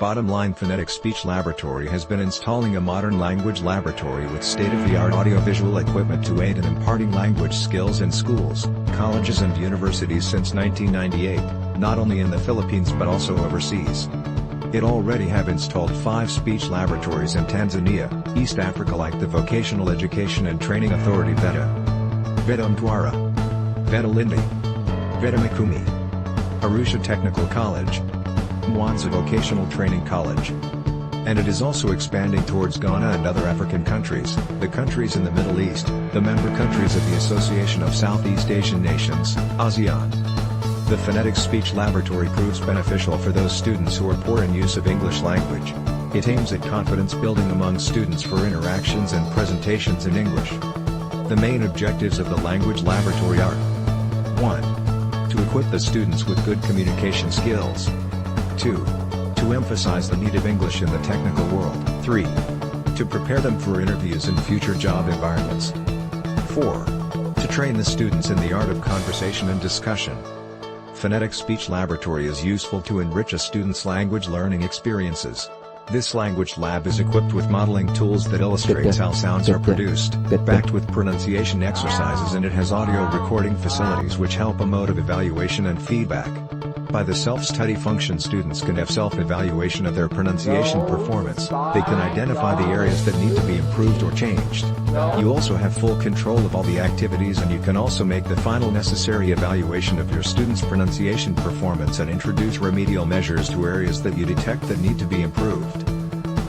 Bottomline Phonetic Speech Laboratory has been installing a modern language laboratory with state-of-the-art audiovisual equipment to aid in imparting language skills in schools, colleges and universities since 1998, not only in the Philippines but also overseas. It already have installed 5 speech laboratories in Tanzania, East Africa like the Vocational Education and Training Authority VETA Mtwara, VETA Lindi, VETA Mikumi, Arusha Technical College, Mwanza Vocational Training College. And it is also expanding towards Ghana and other African countries, the countries in the Middle East, the member countries of the Association of Southeast Asian Nations, ASEAN. The Phonetic Speech Laboratory proves beneficial for those students who are poor in use of English language. It aims at confidence building among students for interactions and presentations in English. The main objectives of the language laboratory are 1. To equip the students with good communication skills. 2. To emphasize the need of English in the technical world. 3. To prepare them for interviews in future job environments. 4. To train the students in the art of conversation and discussion. Phonetic Speech Laboratory is useful to enrich a student's language learning experiences. This language lab is equipped with modeling tools that illustrates how sounds are produced, backed with pronunciation exercises, and it has audio recording facilities which help a mode of evaluation and feedback. By the self-study function, students can have self-evaluation of their pronunciation performance. They can identify the areas that need to be improved or changed. You also have full control of all the activities, and you can also make the final necessary evaluation of your students' pronunciation performance and introduce remedial measures to areas that you detect that need to be improved.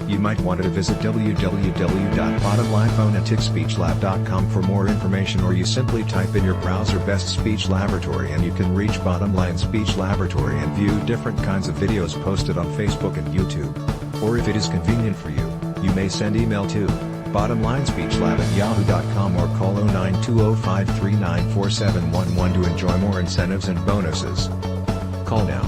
You might want to visit www.bottomlinephoneticSpeechLab.com for more information, or you simply type in your browser Best Speech Laboratory and you can reach Bottomline Speech Laboratory and view different kinds of videos posted on Facebook and YouTube. Or if it is convenient for you, you may send email to bottomlinespeechlab@yahoo.com or call 092053947111 to enjoy more incentives and bonuses. Call now.